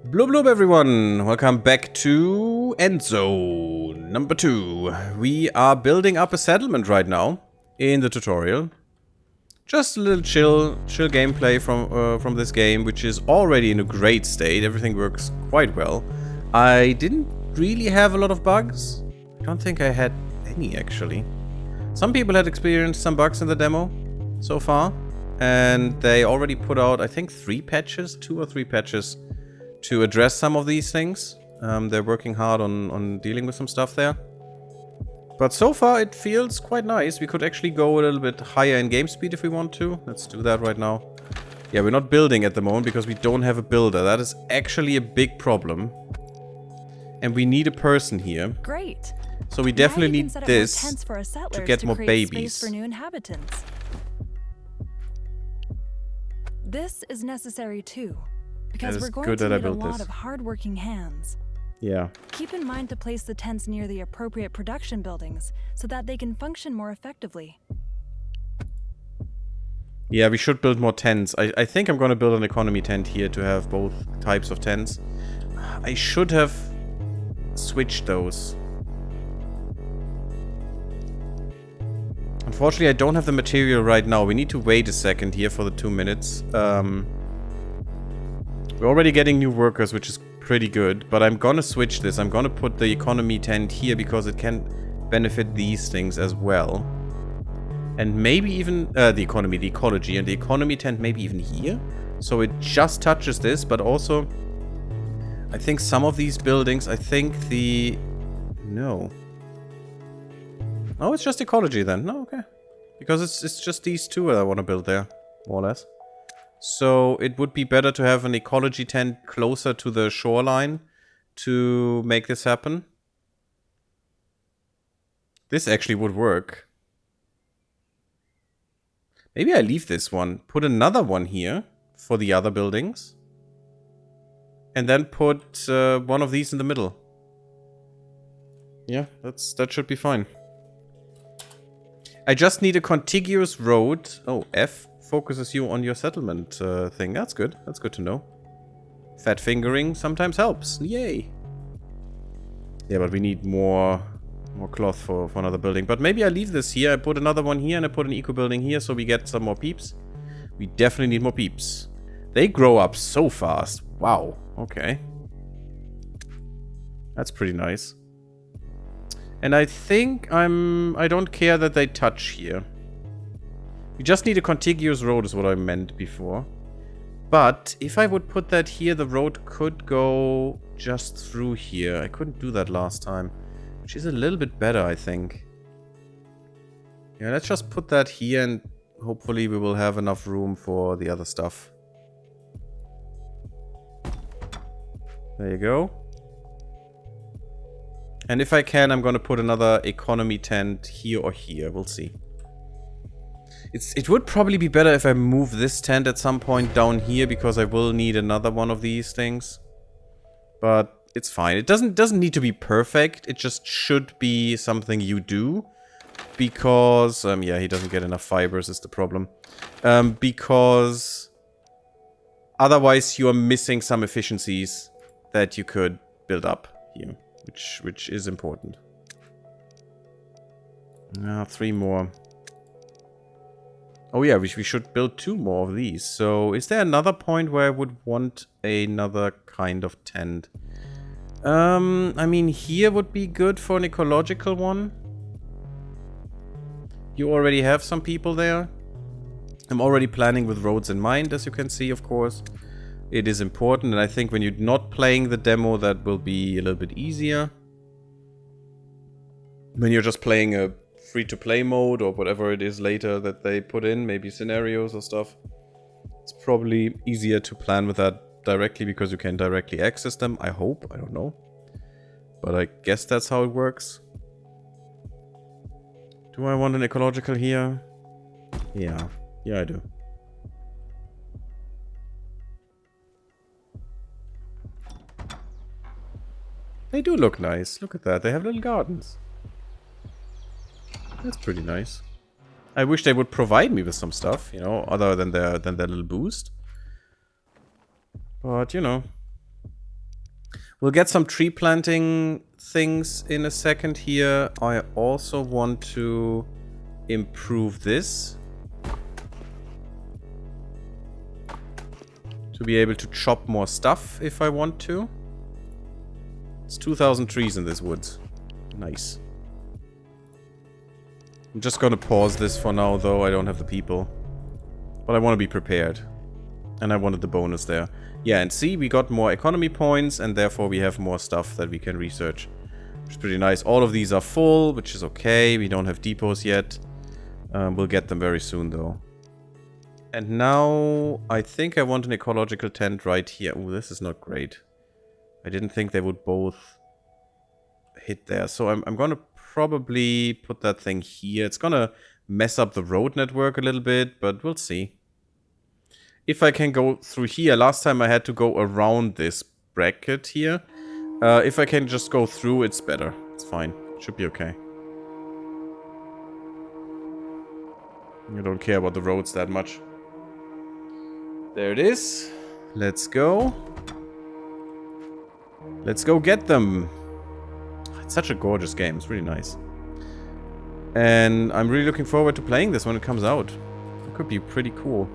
Blub blub everyone, welcome back to Endzone number 2. We are building up a settlement right now in the tutorial. Just a little chill gameplay from this game, which is already in a great state. Everything works quite well. I didn't really have a lot of bugs. I don't think I had any actually. Some people had experienced some bugs in the demo so far, and they already put out I think 2 or 3 patches to address some of these things. They're working hard on dealing with some stuff there. But so far it feels quite nice. We could actually go a little bit higher in game speed if we want to. Let's do that right now. Yeah, we're not building at the moment because we don't have a builder. That is actually a big problem. And we need a person here. Great. So we definitely need this to get more babies. For new inhabitants. This is necessary too. Because we're going to need a lot of hard-working hands. Yeah. Keep in mind to place the tents near the appropriate production buildings so that they can function more effectively. Yeah, we should build more tents. I think I'm going to build an economy tent here to have both types of tents. I should have switched those. Unfortunately, I don't have the material right now. We need to wait a second here for the 2 minutes. We're already getting new workers, which is pretty good, but I'm gonna switch this. I'm gonna put the economy tent here because it can benefit these things as well. And maybe even the ecology, and the economy tent maybe even here. So it just touches this, but also I think some of these buildings, no. Oh, it's just ecology then. No, okay. Because it's just these 2 that I want to build there, more or less. So it would be better to have an ecology tent closer to the shoreline to make this happen. This actually would work. Maybe I leave this one. Put another one here for the other buildings. And then put one of these in the middle. Yeah, that should be fine. I just need a contiguous road. Oh, F focuses you on your settlement thing. That's good. That's good to know. Fat fingering sometimes helps. Yay. Yeah, but we need more cloth for another building. But maybe I leave this here. I put another one here and I put an eco building here so we get some more peeps. We definitely need more peeps. They grow up so fast. Wow. Okay. That's pretty nice. And I think I don't care that they touch here. We just need a contiguous road is what I meant before. But if I would put that here, the road could go just through here. I couldn't do that last time. Which is a little bit better, I think. Yeah, let's just put that here and hopefully we will have enough room for the other stuff. There you go. And if I can, I'm going to put another economy tent here or here. We'll see. It would probably be better if I move this tent at some point down here, because I will need another one of these things. But it's fine. It doesn't need to be perfect. It just should be something you do. Because, yeah, he doesn't get enough fibers is the problem. Because otherwise you are missing some efficiencies that you could build up here. Which is important. Now 3 more. Oh yeah, we should build 2 more of these. So is there another point where I would want another kind of tent? I mean, here would be good for an ecological one. You already have some people there. I'm already planning with roads in mind, as you can see, of course. It is important, and I think when you're not playing the demo, that will be a little bit easier. When you're just playing a free-to-play mode or whatever it is later that they put in, maybe scenarios or stuff, it's probably easier to plan with that directly because you can directly access them. I hope. I don't know. But I guess that's how it works. Do I want an ecological here? Yeah. Yeah, I do. They do look nice. Look at that. They have little gardens. That's pretty nice. I wish they would provide me with some stuff, you know, other than their little boost. But, you know, We'll get some tree planting things in a second here. I also want to improve this. To be able to chop more stuff if I want to. It's 2,000 trees in this woods. Nice. I'm just gonna pause this for now, though. I don't have the people. But I want to be prepared. And I wanted the bonus there. Yeah, and see, we got more economy points, and therefore we have more stuff that we can research. Which is pretty nice. All of these are full, which is okay. We don't have depots yet. We'll get them very soon, though. And now, I think I want an ecological tent right here. Ooh, this is not great. I didn't think they would both hit there. So I'm gonna probably put that thing here. It's gonna mess up the road network a little bit, but we'll see. If I can go through here. Last time I had to go around this bracket here. If I can just go through, it's better. It's fine. Should be okay. I don't care about the roads that much. There it is. Let's go. Let's go get them. It's such a gorgeous game. It's really nice. And I'm really looking forward to playing this when it comes out. It could be pretty cool.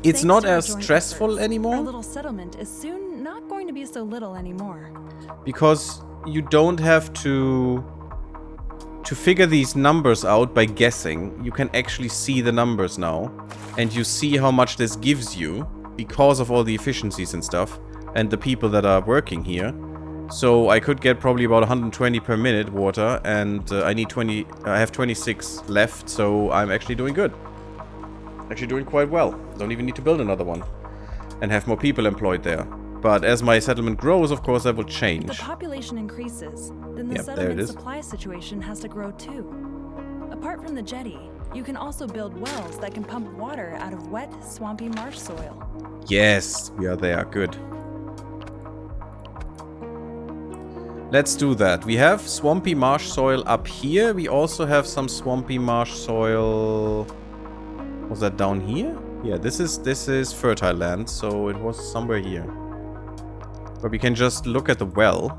It's not as stressful anymore. Our little settlement is soon not going to be so little anymore. Because you don't have to figure these numbers out by guessing. You can actually see the numbers now. And you see how much this gives you because of all the efficiencies and stuff. And the people that are working here. So I could get probably about 120 per minute water. And I need 20. I have 26 left. So I'm actually doing good. Actually doing quite well. Don't even need to build another one. And have more people employed there. But as my settlement grows, of course, that will change. If the population increases, then the settlement supply situation has to grow too. Apart from the jetty, you can also build wells that can pump water out of wet, swampy marsh soil. Yes, we are there. Good. Let's do that. We have swampy marsh soil up here. We also have some swampy marsh soil... Was that down here? Yeah, this is fertile land, so it was somewhere here. But we can just look at the well.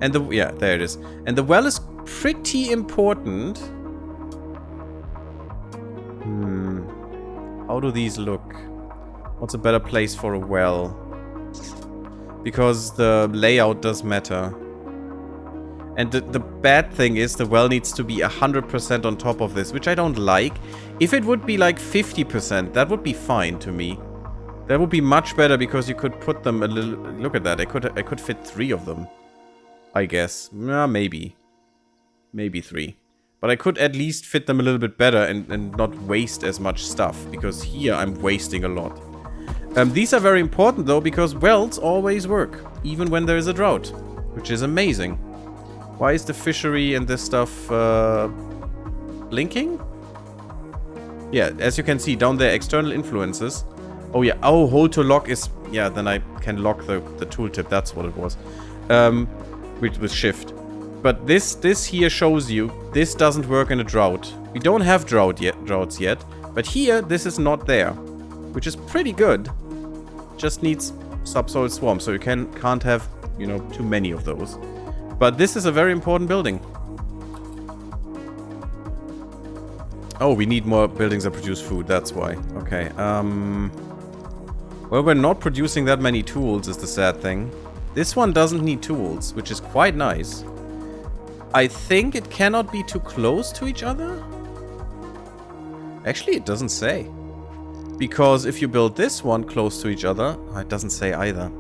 And yeah, there it is. And the well is pretty important. How do these look? What's a better place for a well? Because the layout does matter. And the bad thing is the well needs to be 100% on top of this, which I don't like. If it would be like 50%, that would be fine to me. That would be much better because you could put them a little... Look at that, I could fit 3 of them. I guess. Maybe. Maybe 3. But I could at least fit them a little bit better and not waste as much stuff. Because here I'm wasting a lot. These are very important though, because wells always work. Even when there is a drought. Which is amazing. Why is the fishery and this stuff blinking? Yeah, as you can see down there, external influences. Oh yeah, oh, hold to lock is... Yeah, then I can lock the tooltip, that's what it was. With shift. But this here shows you, this doesn't work in a drought. We don't have droughts yet, but here, this is not there. Which is pretty good. Just needs subsoil swarm, so you can't have, you know, too many of those. But this is a very important building. Oh, we need more buildings that produce food, that's why. Okay, well, we're not producing that many tools is the sad thing. This one doesn't need tools, which is quite nice. I think it cannot be too close to each other. Actually, it doesn't say. Because if you build this one close to each other... it doesn't say either.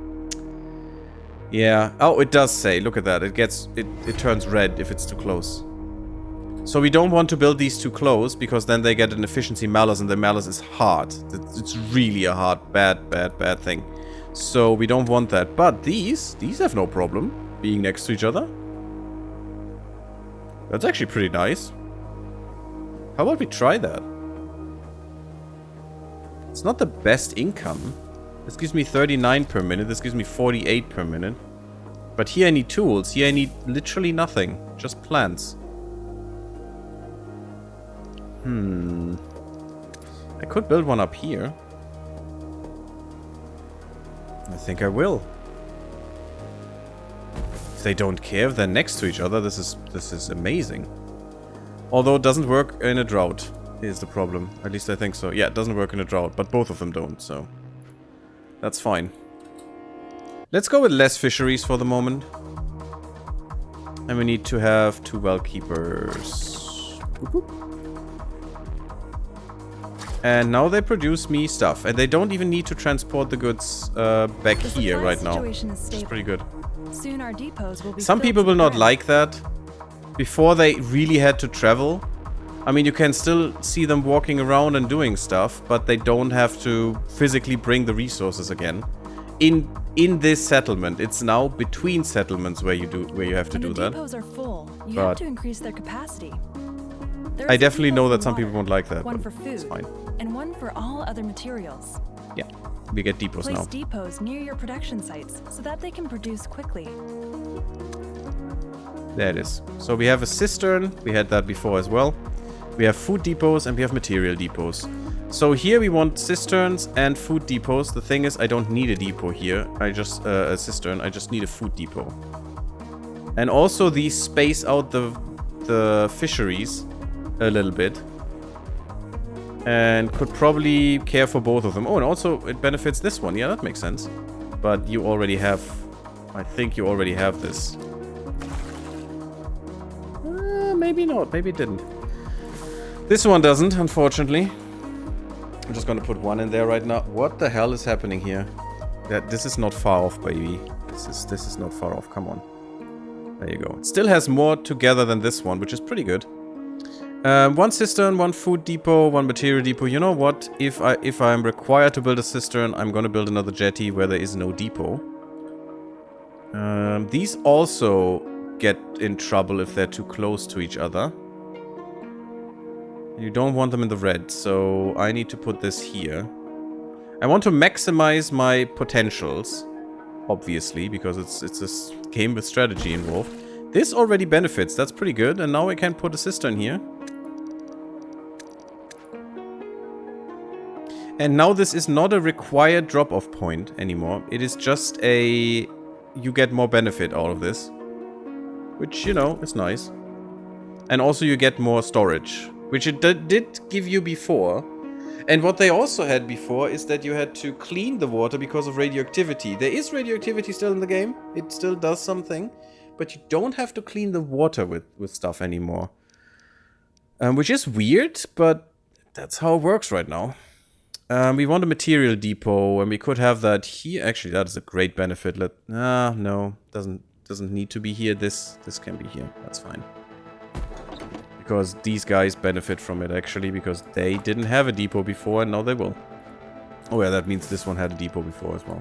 Yeah. Oh, it does say. Look at that. It turns red if it's too close. So we don't want to build these too close, because then they get an efficiency malus, and the malus is hard. It's really a hard, bad thing. So we don't want that. But these have no problem being next to each other. That's actually pretty nice. How about we try that? It's not the best income. This gives me 39 per minute. This gives me 48 per minute. But here I need tools. Here I need literally nothing. Just plants. I could build one up here. I think I will. if they don't care, if they're next to each other, this is amazing. Although it doesn't work in a drought, is the problem. At least I think so. Yeah, it doesn't work in a drought, but both of them don't, so that's fine. Let's go with less fisheries for the moment. And we need to have 2 well keepers. And now they produce me stuff. And they don't even need to transport the goods back here right now. It's pretty good. Soon our depots will be Some people will not like that. Before they really had to travel. I mean, you can still see them walking around and doing stuff, but they don't have to physically bring the resources again. In this settlement, it's now between settlements where you have to do that. When the depots are full, you have to increase their capacity. I definitely know that some people won't like that. One for food, it's fine. And one for all other materials. Yeah, we get depots now. Place depots near your production sites so that they can produce quickly. There it is. So we have a cistern. We had that before as well. We have food depots and we have material depots. So here we want cisterns and food depots. The thing is, I don't need a depot here. A cistern. I just need a food depot. And also these space out the fisheries a little bit. And could probably care for both of them. Oh, and also it benefits this one. Yeah, that makes sense. But you already have... I think you already have this. Maybe not. Maybe it didn't. This one doesn't, unfortunately. I'm just gonna put one in there right now. What the hell is happening here? This is not far off, baby. This is not far off. Come on. There you go. It still has more together than this one, which is pretty good. 1 cistern, 1 food depot, 1 material depot. You know what? If I'm required to build a cistern, I'm gonna build another jetty where there is no depot. These also get in trouble if they're too close to each other. You don't want them in the red, so I need to put this here. I want to maximize my potentials, obviously, because it's a game with strategy involved. This already benefits, that's pretty good, and now I can put a cistern here. And now this is not a required drop-off point anymore. It is just a... you get more benefit out of this. Which, you know, is nice. And also you get more storage. Which it did give you before. And what they also had before is that you had to clean the water because of radioactivity. There is radioactivity still in the game. It still does something. But you don't have to clean the water with stuff anymore. Which is weird, but that's how it works right now. We want a material depot, and we could have that here. Actually, that is a great benefit. No, doesn't need to be here. This can be here. That's fine. Because these guys benefit from it, actually, because they didn't have a depot before, and now they will. Oh yeah, that means this one had a depot before as well.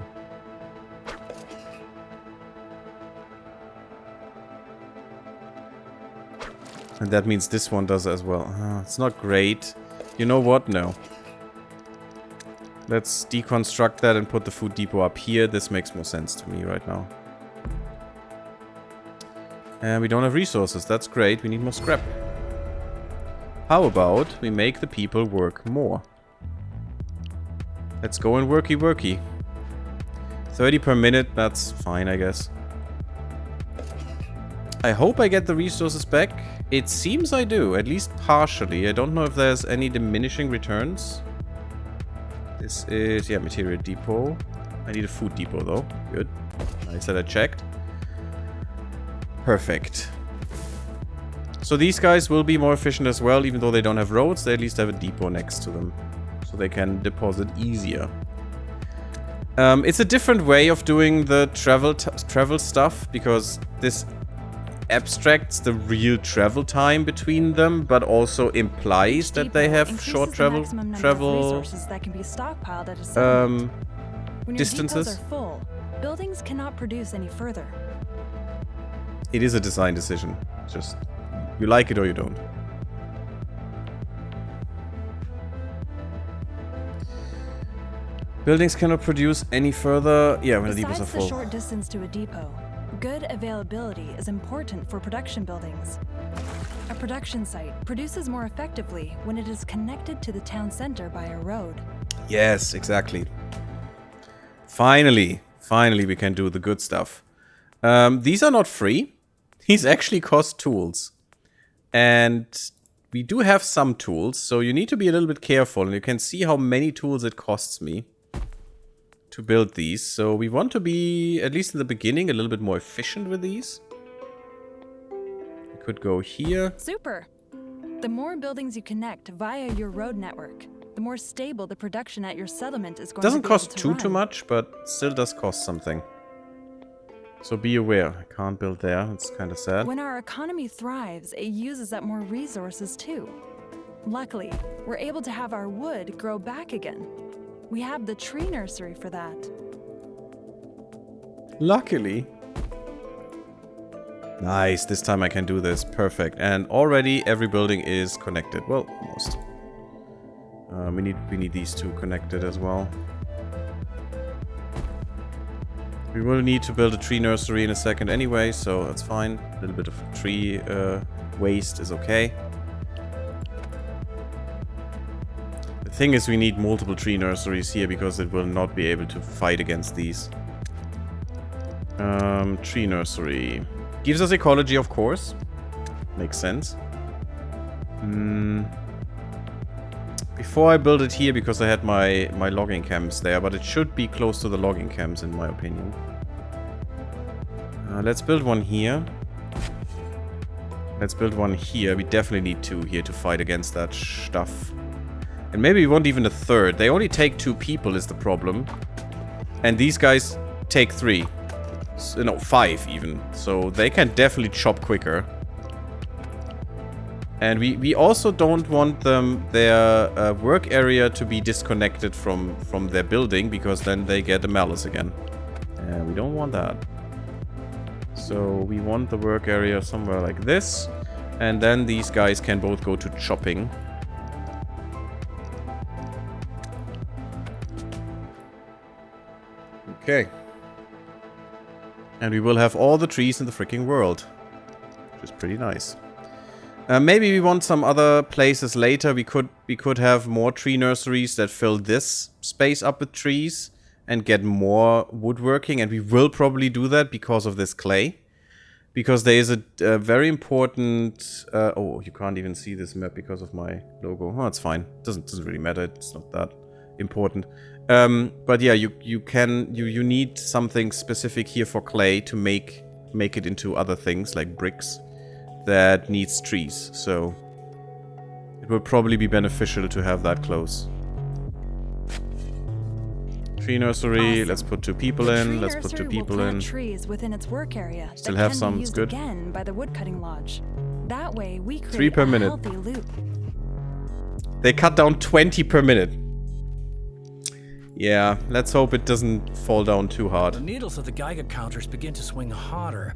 And that means this one does as well. It's not great. You know what? No. Let's deconstruct that and put the food depot up here. This makes more sense to me right now. And we don't have resources. That's great. We need more scrap. How about we make the people work more? Let's go and worky. 30 per minute. That's fine, I guess. I hope I get the resources back. It seems I do, at least partially. I don't know if there's any diminishing returns. This is, yeah, material depot. I need a food depot, though. Good. Nice that I checked. Perfect. So these guys will be more efficient as well, even though they don't have roads. They at least have a depot next to them. So they can deposit easier. It's a different way of doing the travel stuff, because this abstracts the real travel time between them, but also implies that they have short travel resources that can be stockpiled at a when distances. Your depots are full, buildings cannot produce any further. It is a design decision. Just you like it or you don't. Buildings cannot produce any further. Yeah, when the depots are full. Besides the short distance to a depot, good availability is important for production buildings. A production site produces more effectively when it is connected to the town center by a road. Yes, exactly. Finally we can do the good stuff. These are not free. These actually cost tools. And we do have some tools, so you need to be a little bit careful. And you can see how many tools it costs me to build these. So we want to be, at least in the beginning, a little bit more efficient with these. We could go here. Super. The more buildings you connect via your road network, the more stable the production at your settlement is going to be. Doesn't cost too much, but still does cost something. So be aware. I can't build there. It's kind of sad. When our economy thrives, it uses up more resources too. Luckily, we're able to have our wood grow back again. We have the tree nursery for that. Luckily. Nice. This time I can do this. Perfect. And already every building is connected. Well, almost. We need these two connected as well. We will need to build a tree nursery in a second anyway, so that's fine. A little bit of tree waste is okay. The thing is, we need multiple tree nurseries here because it will not be able to fight against these. Tree nursery. Gives us ecology, of course. Makes sense. Before I build it here, because I had my logging camps there, but it should be close to the logging camps, in my opinion. Let's build one here. Let's build one here. We definitely need two here to fight against that stuff. And maybe we want even a third. They only take 2 people is the problem. And these guys take 3. So, no, 5 even. So they can definitely chop quicker. And we also don't want their work area to be disconnected from their building, because then they get a malice again. And we don't want that. So we want the work area somewhere like this. And then these guys can both go to chopping. Okay. And we will have all the trees in the freaking world. Which is pretty nice. Maybe we want some other places later. We could have more tree nurseries that fill this space up with trees and get more woodworking, and we will probably do that because of this clay. Because there is a very important... oh, you can't even see this map because of my logo. Oh, it's fine. Doesn't really matter. It's not that important. But yeah, you need something specific here for clay to make it into other things like bricks. That needs trees, so it will probably be beneficial to have that close. Tree nursery, awesome. Let's put 2 people in. Let's put 2 people in. Trees within its work area. Still have some, it's good. Again by the woodcutting lodge. That way we create 3 per minute. Healthy loop. They cut down 20 per minute. Yeah, let's hope it doesn't fall down too hard. The needles of the Geiger counters begin to swing harder.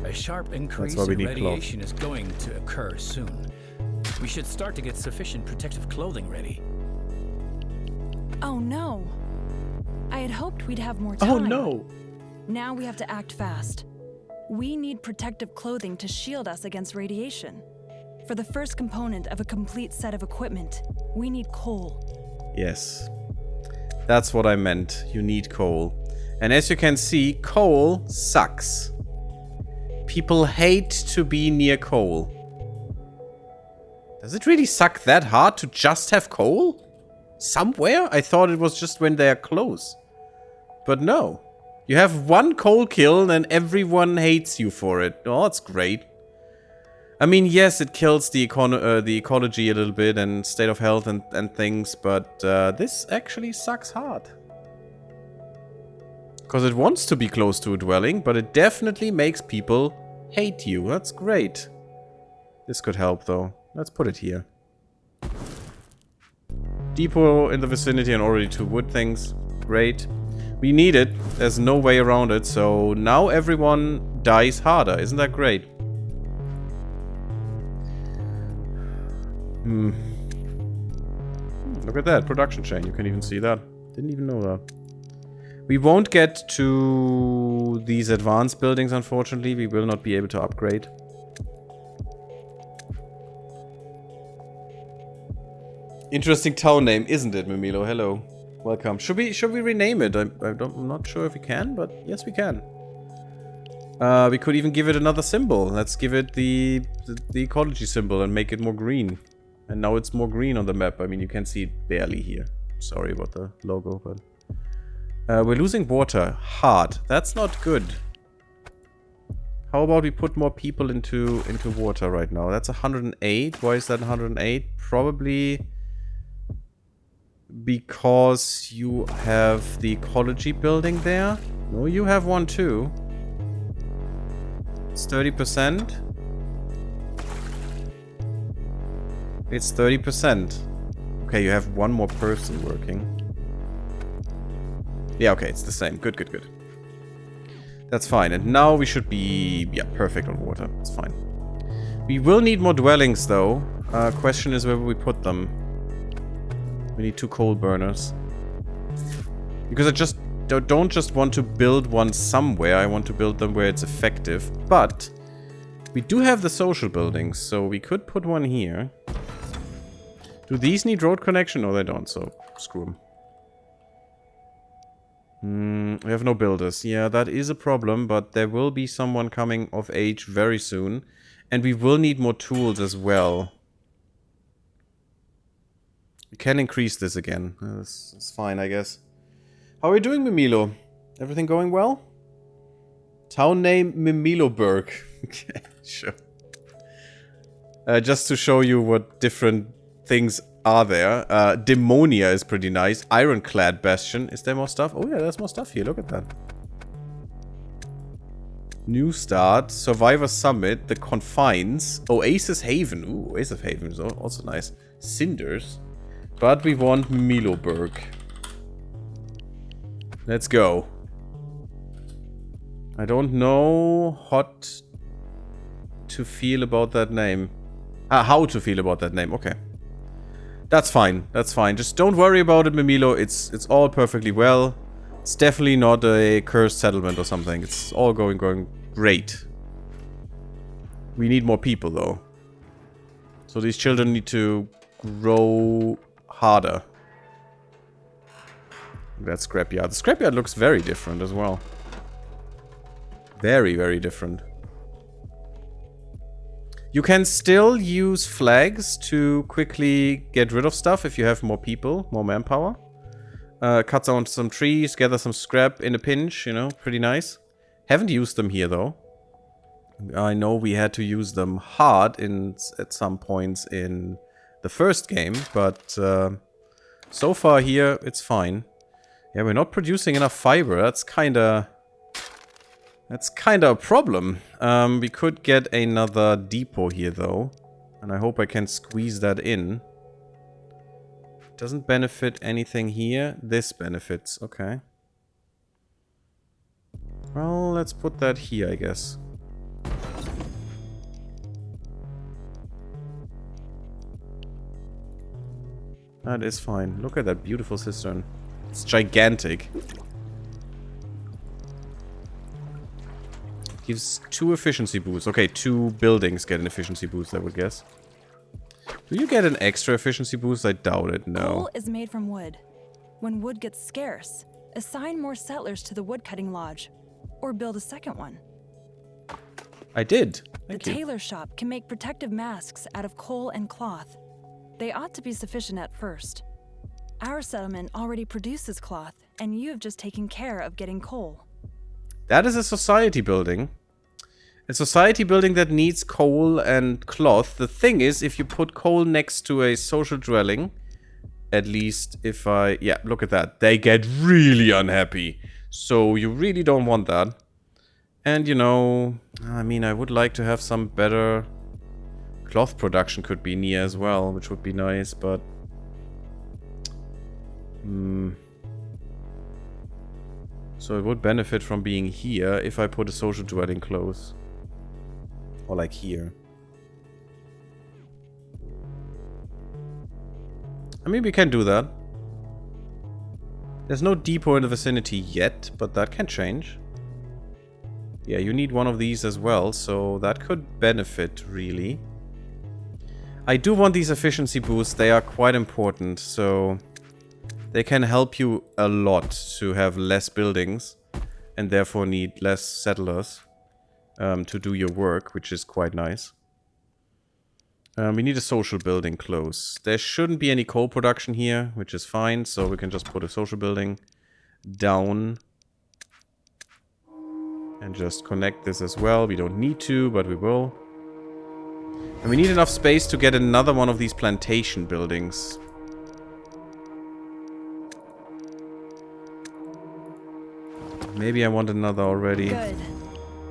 A sharp increase in radiation is going to occur soon. We should start to get sufficient protective clothing ready. Oh no. I had hoped we'd have more time. Oh no. Now we have to act fast. We need protective clothing to shield us against radiation. For the first component of a complete set of equipment, we need coal. Yes. That's what I meant. You need coal. And as you can see, coal sucks. People hate to be near coal. Does it really suck that hard to just have coal? Somewhere? I thought it was just when they are close. But no. You have one coal kiln and everyone hates you for it. Oh, that's great. I mean, yes, it kills the ecology a little bit and state of health and things, but this actually sucks hard. Because it wants to be close to a dwelling, but it definitely makes people hate you. That's great. This could help, though. Let's put it here. Depot in the vicinity and already 2 wood things. Great. We need it. There's no way around it. So now everyone dies harder. Isn't that great? Look at that. Production chain. You can even see that. Didn't even know that. We won't get to these advanced buildings, unfortunately. We will not be able to upgrade. Interesting town name, isn't it, Mimilo? Hello. Welcome. Should we rename it? I'm not sure if we can, but yes, we can. We could even give it another symbol. Let's give it the ecology symbol and make it more green. And now it's more green on the map. I mean, you can see it barely here. Sorry about the logo, but... we're losing water. Hard. That's not good. How about we put more people into water right now? That's 108. Why is that 108? Probably because you have the ecology building there. No, you have one too. It's 30%. It's 30%. Okay, you have one more person working. Yeah, okay, it's the same. Good, good, good. That's fine. And now we should be, yeah, perfect on water. It's fine. We will need more dwellings, though. Question is where we put them. We need 2 coal burners. Because I just don't just want to build one somewhere. I want to build them where it's effective. But we do have the social buildings, so we could put one here. Do these need road connection? No, they don't, so screw them. We have no builders. Yeah, that is a problem, but there will be someone coming of age very soon. And we will need more tools as well. We can increase this again. That's fine, I guess. How are we doing, Mimilo? Everything going well? Town name Mimiloburg. Okay, sure. Just to show you what different things are there. Demonia is pretty nice. Ironclad Bastion. Is there more stuff? Oh yeah, there's more stuff here. Look at that. New Start. Survivor Summit. The Confines. Oasis Haven. Ooh, Oasis Haven is also nice. Cinders. But we want Miloburg. Let's go. I don't know what to feel about that name. How to feel about that name. Okay. That's fine. That's fine. Just don't worry about it, Mimilo. It's all perfectly well. It's definitely not a cursed settlement or something. It's all going great. We need more people, though. So these children need to grow harder. That scrapyard. The scrapyard looks very different as well. Very, very different. You can still use flags to quickly get rid of stuff if you have more people, more manpower. Cut down some trees, gather some scrap in a pinch, you know, pretty nice. Haven't used them here though. I know we had to use them hard at some points in the first game, but so far here it's fine. Yeah, we're not producing enough fiber. That's kinda a problem. We could get another depot here, though. And I hope I can squeeze that in. Doesn't benefit anything here. This benefits. Okay. Well, let's put that here, I guess. That is fine. Look at that beautiful cistern. It's gigantic. Gives 2 efficiency boosts. Okay, 2 buildings get an efficiency boost, I would guess. Do you get an extra efficiency boost? I doubt it, no. Coal is made from wood. When wood gets scarce, assign more settlers to the woodcutting lodge. Or build a second one. I did. Thank you. The tailor shop can make protective masks out of coal and cloth. They ought to be sufficient at first. Our settlement already produces cloth, and you have just taken care of getting coal. That is a society building. A society building that needs coal and cloth. The thing is, if you put coal next to a social dwelling, at least if I... Yeah, look at that. They get really unhappy. So you really don't want that. And, you know, I mean, I would like to have some better cloth production could be near as well, which would be nice, but... So it would benefit from being here if I put a social dwelling close. Or like here. I mean, we can do that. There's no depot in the vicinity yet, but that can change. Yeah, you need one of these as well, so that could benefit, really. I do want these efficiency boosts. They are quite important, so... They can help you a lot to have less buildings and therefore need less settlers. to do your work, which is quite nice. We need a social building close. There shouldn't be any coal production here, which is fine, so we can just put a social building down. And just connect this as well. We don't need to, but we will. And we need enough space to get another one of these plantation buildings. Maybe I want another already. Good.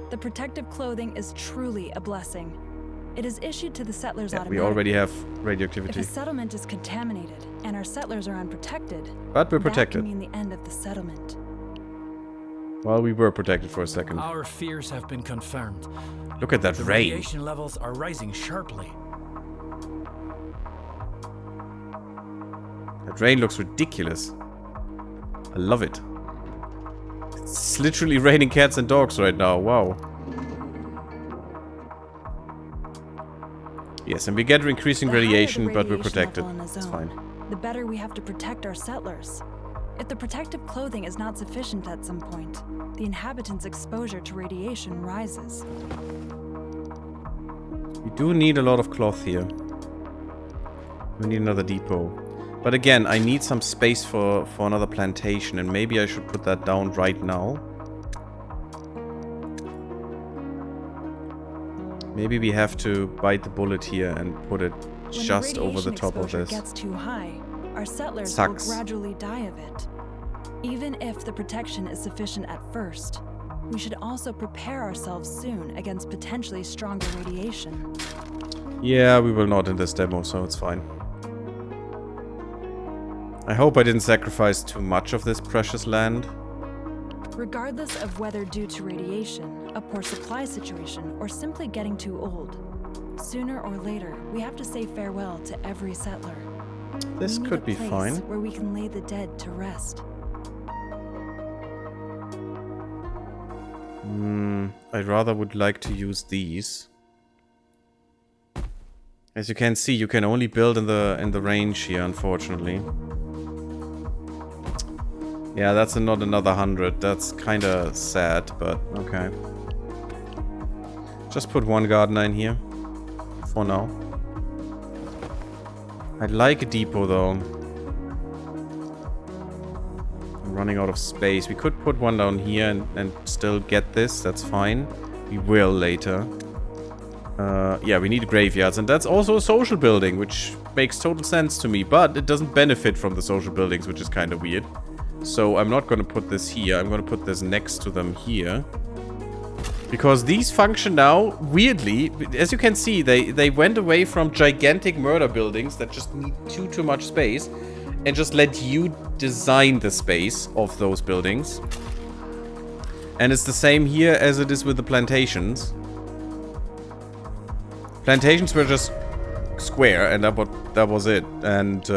The protective clothing is truly a blessing. It is issued to the settlers automatically. We already have radioactivity. If a settlement is contaminated and our settlers are unprotected, but we're protected. That can mean the end of the settlement. Well, we were protected for a second. Our fears have been confirmed. Look at that rain. Radiation levels are rising sharply. That rain looks ridiculous. I love it. It's literally raining cats and dogs right now. Wow. Yes, and we get increasing radiation, but we're protected. It's fine. The better we have to protect our settlers. If the protective clothing is not sufficient at some point, the inhabitants' exposure to radiation rises. We do need a lot of cloth here. We need another depot. But again, I need some space for another plantation, and maybe I should put that down right now. Maybe we have to bite the bullet here and put it just over the top of this. When the radiation exposure gets too high, our settlers will gradually die of it. Even if the protection is sufficient at first, we should also prepare ourselves soon against potentially stronger radiation. Yeah, we will not in this demo, so it's fine. I hope I didn't sacrifice too much of this precious land. Regardless of whether due to radiation, a poor supply situation, or simply getting too old, sooner or later, we have to say farewell to every settler. This could be fine. Where we can lay the dead to rest. I rather would like to use these. As you can see, you can only build in the range here, unfortunately. Yeah, that's not another 100. That's kind of sad, but okay. Just put one gardener in here for now. I'd like a depot though. I'm running out of space. We could put one down here and still get this. That's fine. We will later. Yeah, we need graveyards, and that's also a social building, which makes total sense to me, but it doesn't benefit from the social buildings, which is kind of weird. So I'm not going to put this here. I'm going to put this next to them here. Because these function now, weirdly, as you can see, they went away from gigantic murder buildings that just need too much space and just let you design the space of those buildings. And it's the same here as it is with the plantations. Plantations were just square, and that was it. And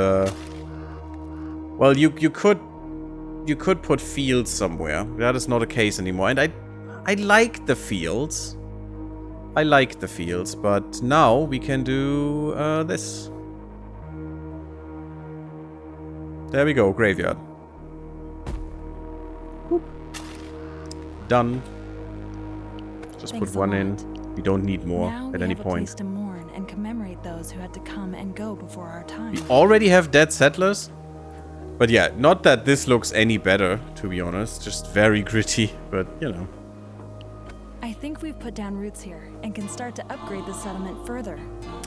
well, you could put fields somewhere. That is not the case anymore. And I like the fields. I like the fields, but now we can do this. There we go, graveyard. Boop. Done. Just put one in. We don't need more at any point. Now we have a place to mourn and commemorate those who had to come and go before our time. We already have dead settlers. But yeah, not that this looks any better, to be honest. Just very gritty, but you know. I think we've put down roots here and can start to upgrade the settlement further.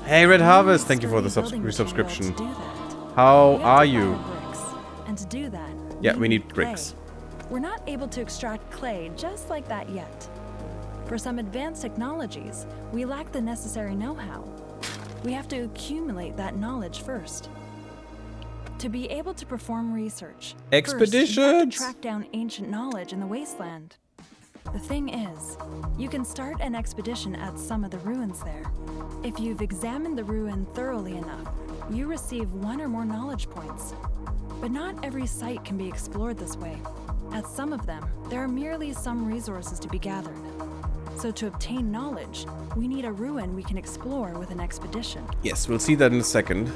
Hey, Red Harvest, thank you for the resubscription. How are you? And to do that, yeah, we need bricks. We're not able to extract clay just like that yet. For some advanced technologies, we lack the necessary know-how. We have to accumulate that knowledge first. To be able to perform research, expeditions, first, you have to track down ancient knowledge in the wasteland. The thing is, you can start an expedition at some of the ruins there. If you've examined the ruin thoroughly enough, you receive 1 or more knowledge points. But not every site can be explored this way. At some of them, there are merely some resources to be gathered. So to obtain knowledge, we need a ruin we can explore with an expedition. Yes, we'll see that in a second.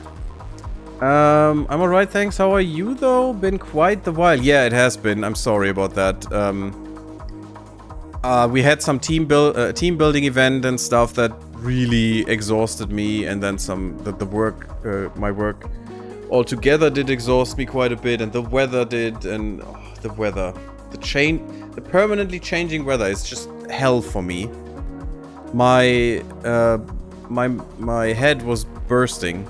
I'm alright, thanks. How are you, though? Been quite the while. Yeah, it has been. I'm sorry about that. We had some team building event and stuff that really exhausted me, and then the work, my work altogether did exhaust me quite a bit, and the weather did, and the weather, the permanently changing weather is just hell for me. My head was bursting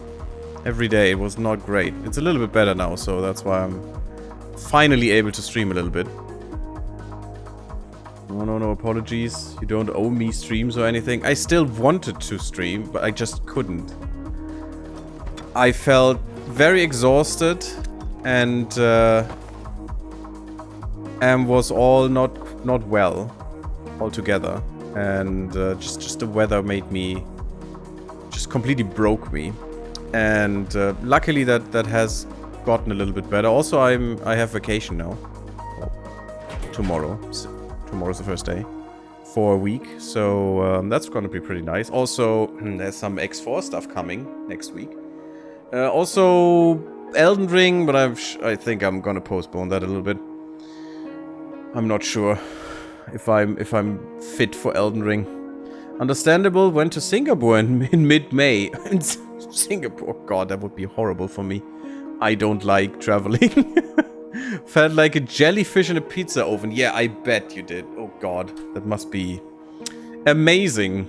every day. It was not great. It's a little bit better now, so that's why I'm finally able to stream a little bit. No apologies. You don't owe me streams or anything. I still wanted to stream, but I just couldn't. I felt very exhausted and was all not well altogether. And just the weather made me, just completely broke me. And luckily that has gotten a little bit better. Also, I have vacation now. Well, tomorrow. Tomorrow's the first day for a week, so that's gonna be pretty nice. Also, there's some X4 stuff coming next week. Also, Elden Ring, but I think I'm gonna postpone that a little bit. I'm not sure if I'm fit for Elden Ring. Understandable. Went to Singapore in mid-May. Singapore, God, that would be horrible for me. I don't like traveling. Felt like a jellyfish in a pizza oven. Yeah, I bet you did. Oh god, that must be amazing.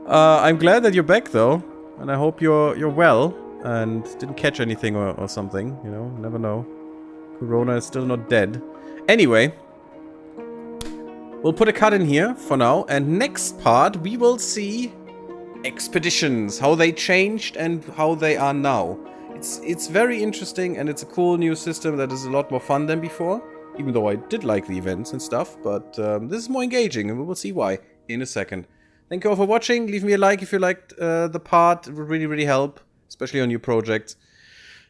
I'm glad that you're back though, and I hope you're well and didn't catch anything or something. You know, never know. Corona is still not dead. Anyway, we'll put a cut in here for now, and next part we will see expeditions, how they changed and how they are now. It's very interesting, and it's a cool new system that is a lot more fun than before. Even though I did like the events and stuff, but this is more engaging, and we will see why in a second. Thank you all for watching. Leave me a like if you liked the part. It would really help, especially on new projects.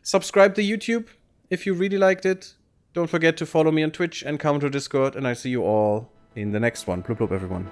Subscribe to YouTube if you really liked it. Don't forget to follow me on Twitch and come to Discord, and I see you all in the next one. Bloop bloop, everyone.